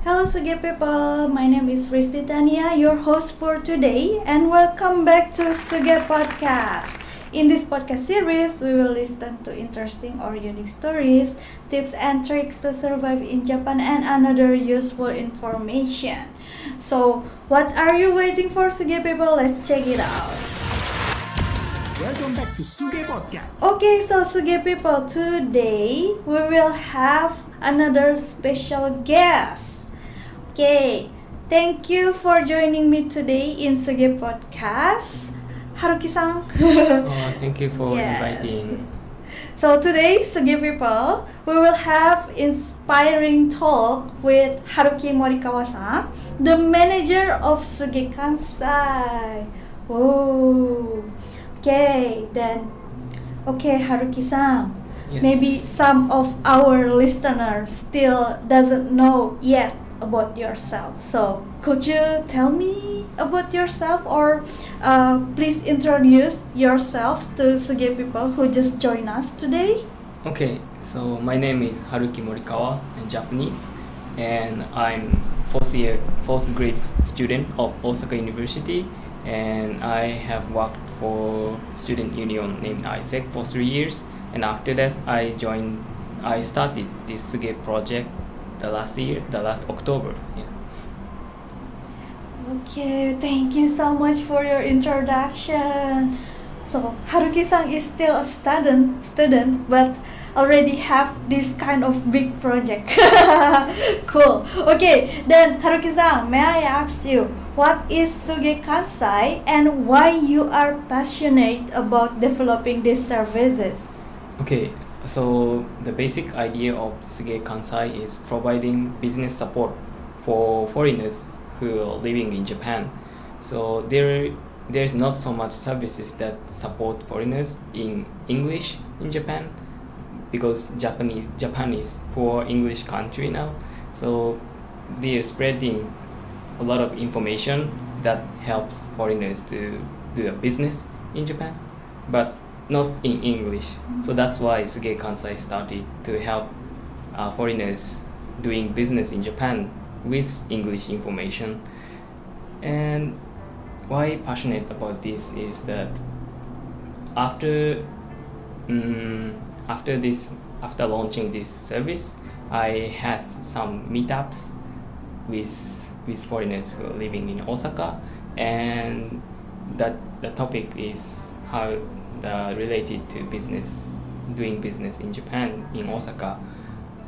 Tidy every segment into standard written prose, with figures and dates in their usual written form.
Hello SUGEE people, my name is Risti Tania, your host for today, and welcome back to SUGEE Podcast. In this podcast series, we will listen to interesting or unique stories, tips and tricks to survive in Japan and another useful information. So, what are you waiting for SUGEE people? Let's check it out. Welcome back to SUGEE Podcast. Okay, so SUGEE people, today we will have another special guest. Okay, thank you for joining me today in SUGEE Podcast, Haruki-san. Thank you for inviting. So today, SUGEE people, we will have inspiring talk with Haruki Morikawa-san, the manager of SUGEE Kansai. Oh, okay, Haruki-san. Yes. Maybe some of our listeners still doesn't know yet about yourself. So could you tell me about yourself, or please introduce yourself to SUGEE people who just joined us today? Okay, so my name is Haruki Morikawa. I'm Japanese, and I'm fourth grade student of Osaka University, and I have worked for student union named ISEC for 3 years, and after that I started this SUGEE project the last October. Yeah. Okay, thank you so much for your introduction. So Haruki-san is still a student, but already have this kind of big project. Cool. Okay, then Haruki-san, may I ask you, what is SUGEE Kansai and why you are passionate about developing these services? Okay, so the basic idea of SUGEE Kansai is providing business support for foreigners who are living in Japan. So there's not so much services that support foreigners in English in Japan, because Japan is poor English country now. So they're spreading a lot of information that helps foreigners to do a business in Japan, but not in English. So that's why SUGEE Kansai started to help foreigners doing business in Japan with English information. And why passionate about this is that after launching this service, I had some meetups with foreigners who are living in Osaka, and that the topic is how related to doing business in Japan, in Osaka.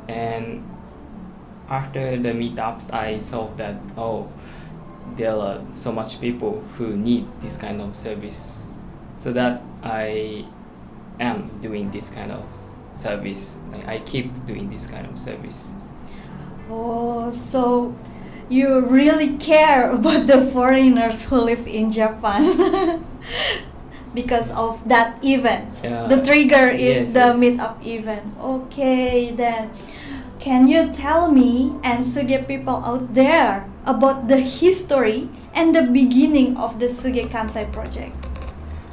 And after the meetups, I saw that there are so much people who need this kind of service, so that I am doing this kind of service. I keep doing this kind of service. Oh, so you really care about the foreigners who live in Japan. Because of that event. The trigger is the meetup event. Okay, then can you tell me and SUGEE people out there about the history and the beginning of the SUGEE Kansai project?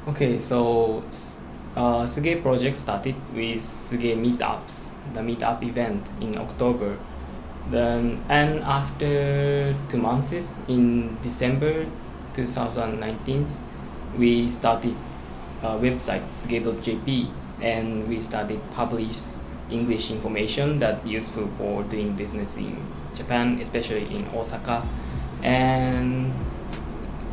Okay, so SUGEE project started with SUGEE meetups, the meetup event in October. And after 2 months, in December 2019, we started a website, sugee.jp, and we started publish English information that useful for doing business in Japan, especially in Osaka. And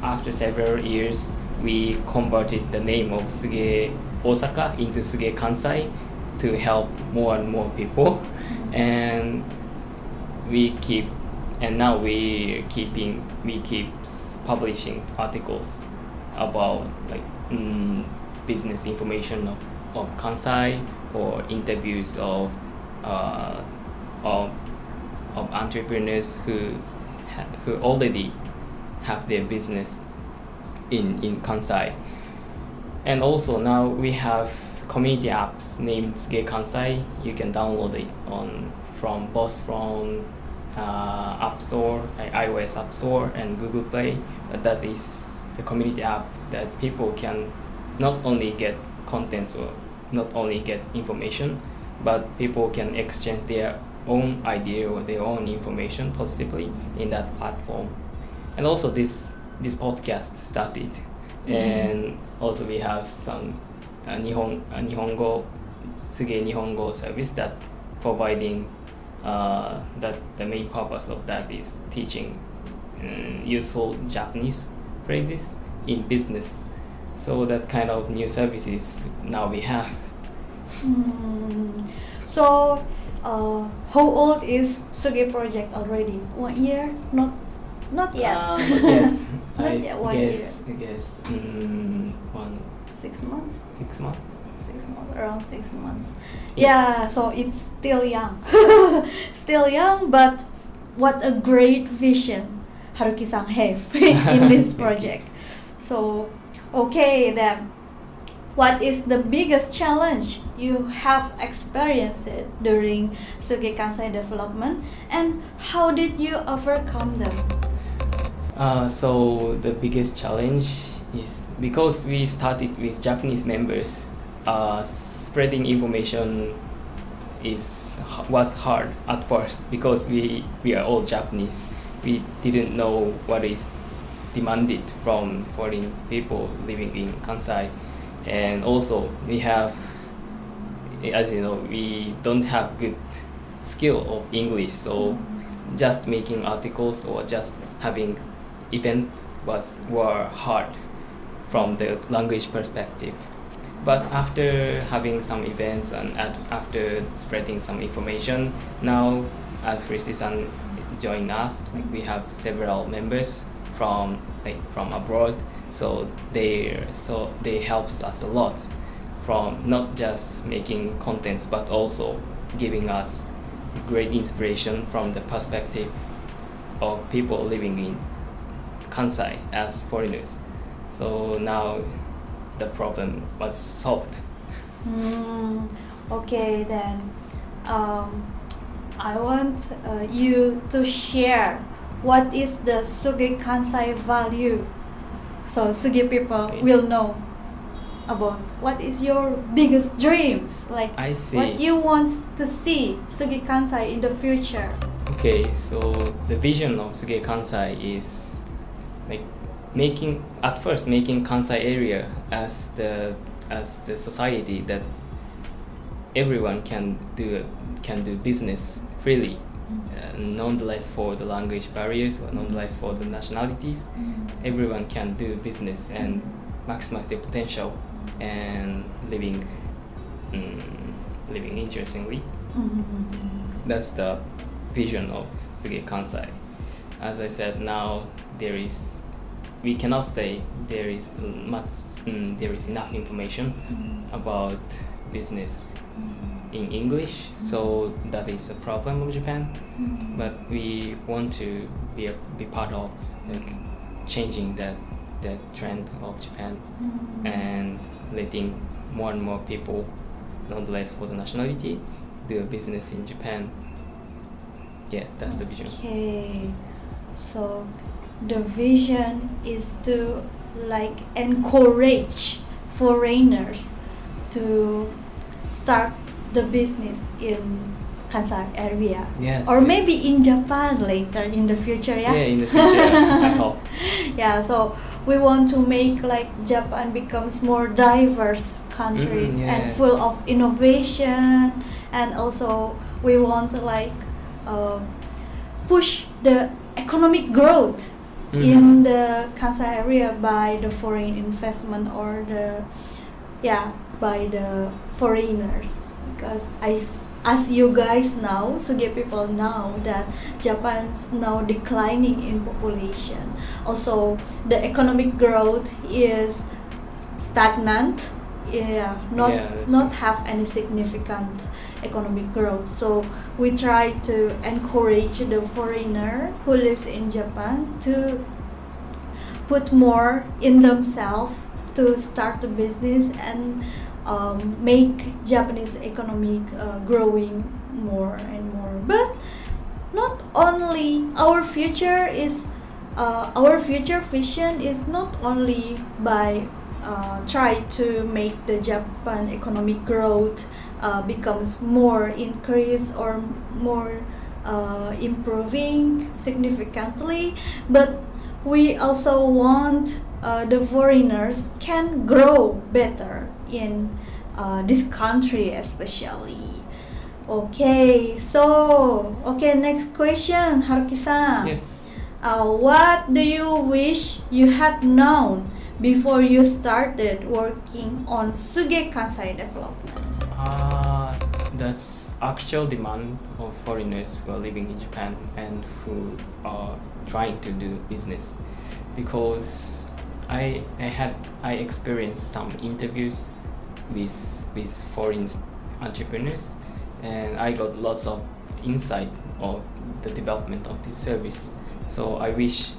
after several years, we converted the name of SUGEE Osaka into SUGEE Kansai to help more and more people. And now we keep publishing articles about business information of Kansai, or interviews of entrepreneurs who already have their business in Kansai. And also now we have community apps named SUGEE Kansai. You can download it from App Store, iOS App Store and Google Play. That is the community app that people can not only get contents or not only get information, but people can exchange their own idea or their own information positively in that platform. And also this podcast started, and also we have some Nihongo SUGEE Nihongo service that providing that the main purpose of that is teaching useful Japanese phrases in business. So that kind of new services now we have. So how old is SUGEE project already? 1 year? Not yet. Not yet. Not yet. 1 year. I guess 6 months. 6 months. 6 months, around 6 months. Yes. Yeah, so it's still young. Still young, but what a great vision Haruki-san have in this project. So, okay then, what is the biggest challenge you have experienced during SUGEE Kansai development, and how did you overcome them? So the biggest challenge is because we started with Japanese members, spreading information was hard at first because we are all Japanese. We didn't know what is demanded from foreign people living in Kansai, and also we have, as you know, we don't have good skill of English, so just making articles or just having event were hard from the language perspective. But after having some events and after spreading some information, now as Christy-san joined us, we have several members from abroad, so they helps us a lot from not just making contents but also giving us great inspiration from the perspective of people living in Kansai as foreigners. So now the problem was solved. Okay then, I want you to share what is the SUGEE Kansai value, so SUGEE people will know about what is your biggest dreams, like I see. what you want to see SUGEE Kansai in the future. Okay, so the vision of SUGEE Kansai is like making Kansai area as the society that everyone can do business freely, nonetheless for the language barriers or nonetheless for the nationalities. Everyone can do business and maximize their potential and living interestingly. That's the vision of SUGEE Kansai. As I said, now we cannot say there is enough information about business in English, so that is a problem of Japan. But we want to be part of changing that trend of Japan and letting more and more people, nonetheless for the nationality, do business in Japan. Yeah, that's the vision. Okay, so the vision is to encourage foreigners to start the business in Kansai area. Yes, or maybe in Japan later in the future. Yeah, in the future. I hope. Yeah, so we want to make Japan becomes more diverse country and full of innovation, and also we want to push the economic growth in the Kansai area by the foreign investment or by the foreigners, because as you guys know, SUGEE people know that Japan's now declining in population. Also, the economic growth is stagnant. Not have any significant economic growth. So we try to encourage the foreigner who lives in Japan to put more in themselves to start the business and make Japanese economic growing more and more. But not only our future vision is not only by try to make the Japan economic growth becomes more increased or more improving significantly, but we also want the foreigners can grow better in this country especially. Okay, next question, Haruki-san. Yes. What do you wish you had known before you started working on SUGEE Kansai development? That's actual demand of foreigners who are living in Japan and who are trying to do business, because I experienced some interviews with foreign entrepreneurs, and I got lots of insight of the development of this service. So I wish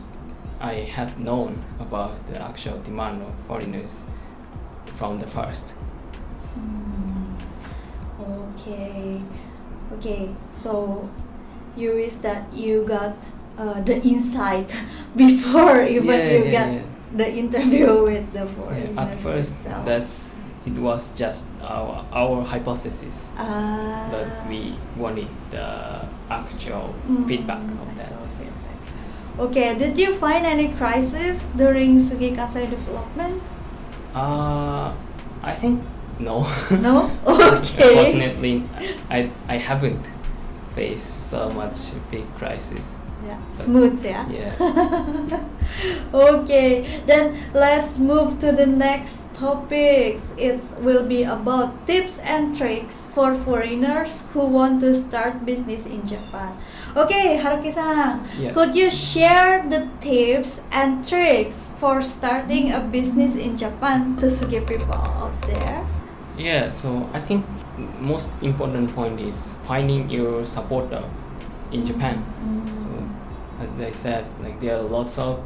I had known about the actual demand of foreigners from the first. Okay, so you wish that you got the insight before even got the interview with the foreigners. At first, itself. It was just our hypothesis, but we wanted the actual feedback of that. Okay, did you find any crisis during SUGEE Kansai development? I think no. No? Okay. Unfortunately, I haven't faced so much big crisis. Yeah, smooth, yeah? Yeah. Okay, then let's move to the next topics. It will be about tips and tricks for foreigners who want to start business in Japan. Okay, Haruki-san, could you share the tips and tricks for starting a business in Japan to SUGEE people out there? Yeah, so I think most important point is finding your supporter in Japan. So as I said, like there are lots of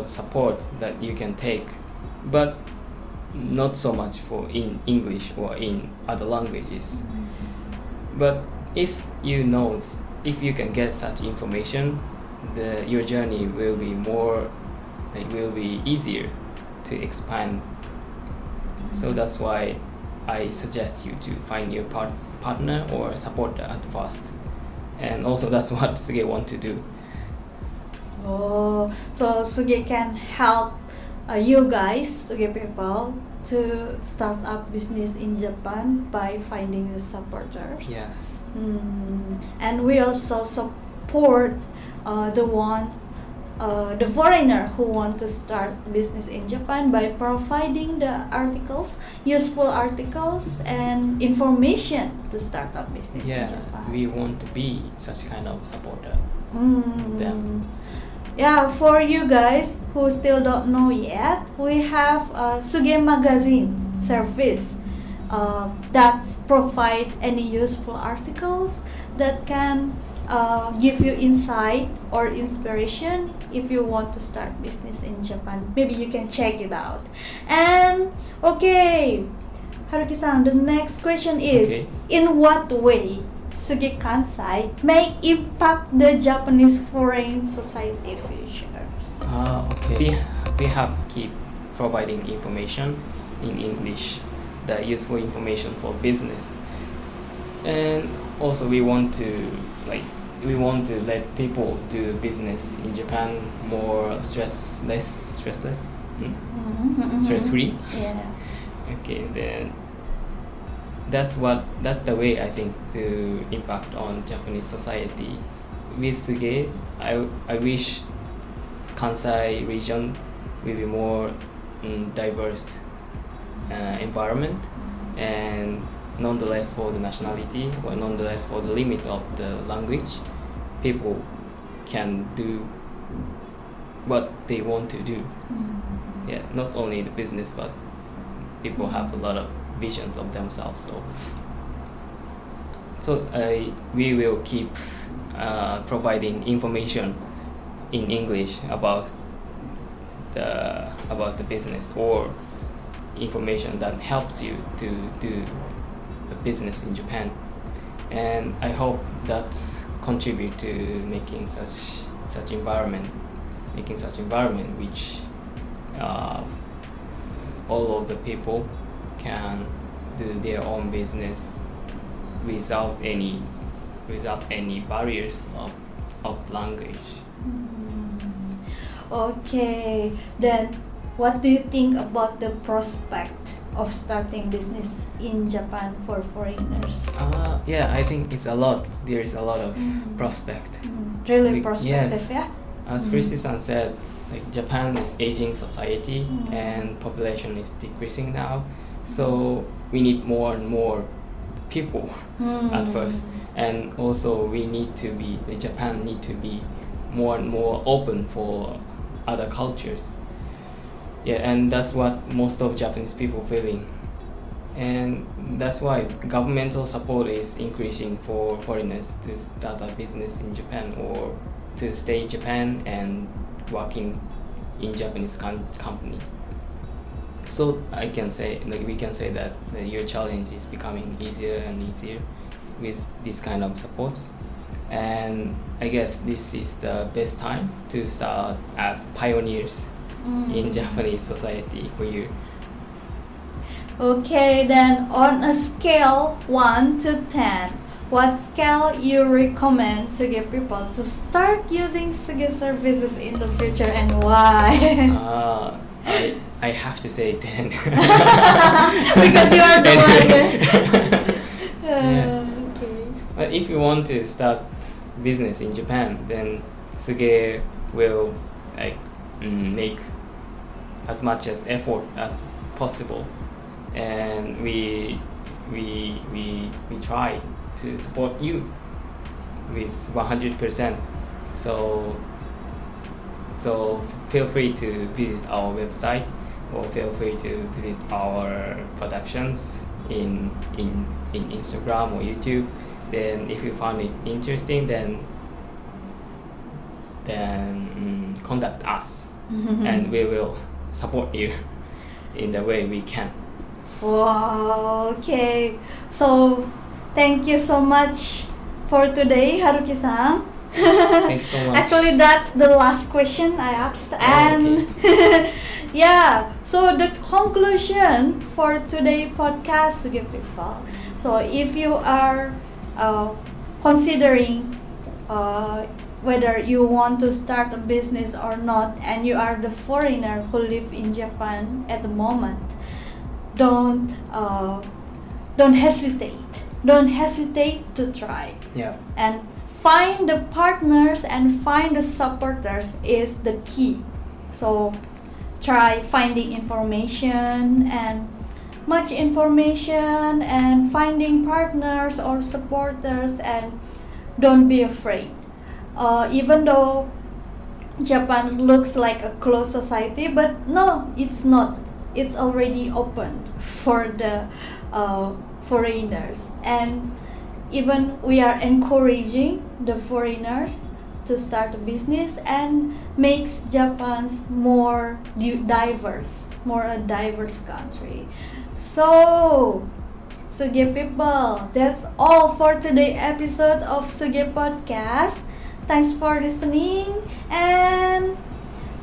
support that you can take, but not so much for in English or in other languages. But if you can get such information, your journey will be easier to expand. So that's why I suggest you to find your partner or supporter at first. And also that's what SUGEE want to do. Oh, so SUGEE can help you guys, SUGEE people, to start up business in Japan by finding the supporters. Yeah. And we also support the foreigner who want to start business in Japan by providing the useful articles and information to start up business in Japan. We want to be such kind of supporter of them. Yeah, for you guys who still don't know yet, we have a SUGEE magazine service that provide any useful articles that can give you insight or inspiration if you want to start business in Japan. Maybe you can check it out. And okay, Haruki-san, the next question is, in what way SUGEE Kansai may impact the Japanese foreign society futures? We have keep providing information in English, the useful information for business, and also we want to let people do business in Japan more stress-free. Yeah. Okay, then that's the way I think to impact on Japanese society. With SUGEE, I wish Kansai region will be more diverse environment, and nonetheless for the nationality or nonetheless for the limit of the language, people can do what they want to do. Yeah, not only the business, but people have a lot of visions of themselves. So we will keep providing information in English about the business, or information that helps you to do a business in Japan. And I hope that contribute to making such environment which all of the people can do their own business without any barriers of language. Okay, then what do you think about the prospect of starting business in Japan for foreigners? Yeah, I think it's a lot. There is a lot of prospect. Really prospective, yes. yeah? As Christy-san said, like Japan is aging society and population is decreasing now. So we need more and more people at first. And also Japan need to be more and more open for other cultures. Yeah, and that's what most of Japanese people feeling. And that's why governmental support is increasing for foreigners to start a business in Japan or to stay in Japan and working in Japanese companies. So we can say that your challenge is becoming easier and easier with this kind of supports. And I guess this is the best time to start as pioneers in Japanese society for you. Okay, then on a scale 1 to 10, what scale you recommend SUGEE people to start using SUGEE services in the future and why? I have to say 10. Because you are the one. Yeah. Okay. But if you want to start business in Japan, then SUGEE will make as much as effort as possible, and we try to support you with 100%. So feel free to visit our website or feel free to visit our productions in Instagram or YouTube. Then if you found it interesting, then contact us and we will support you in the way we can. Wow, okay. So thank you so much for today, Haruki-san. Thanks so much. Actually, that's the last question I asked. And okay. yeah, so the conclusion for today's podcast to give people. So if you are considering whether you want to start a business or not, and you are the foreigner who live in Japan at the moment, don't hesitate. Don't hesitate to try. Yeah. And find the partners and find the supporters is the key. So try finding information and much information and finding partners or supporters, and don't be afraid. Even though Japan looks like a closed society, but no, it's not. It's already opened for the foreigners, and even we are encouraging the foreigners to start a business and makes Japan's more diverse, more a diverse country. So SUGEE people, that's all for today's episode of SUGEE Podcast. Thanks for listening, and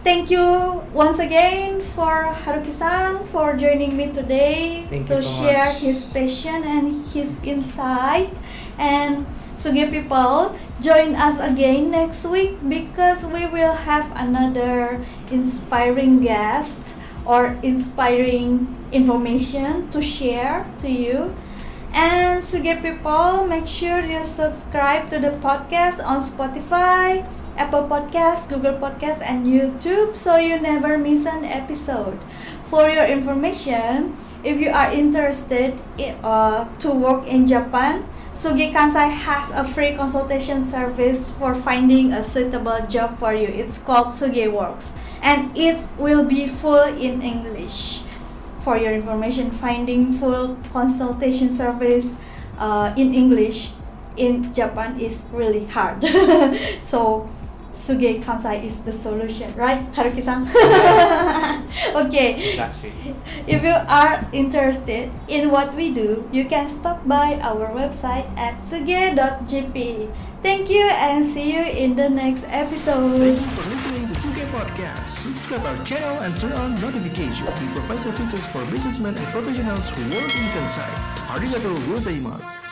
thank you once again for Haruki-san for joining me today to share his passion and his insight. And SUGEE people, join us again next week because we will have another inspiring guest or inspiring information to share to you. And SUGEE people, make sure you subscribe to the podcast on Spotify, Apple Podcasts, Google Podcasts, and YouTube so you never miss an episode. For your information, if you are interested to work in Japan, SUGEE Kansai has a free consultation service for finding a suitable job for you. It's called SUGEE Works, and it will be full in English. For your information, finding full consultation service in English in Japan is really hard. So SUGEE Kansai is the solution, right, Haruki-san? Okay. Exactly. If you are interested in what we do, you can stop by our website at sugee.gp. Thank you and see you in the next episode. Thank you for listening to SUGEE Podcast. Subscribe our channel and turn on notifications. We provide services for businessmen and professionals who work in Kansai. Arigatou gozaimasu.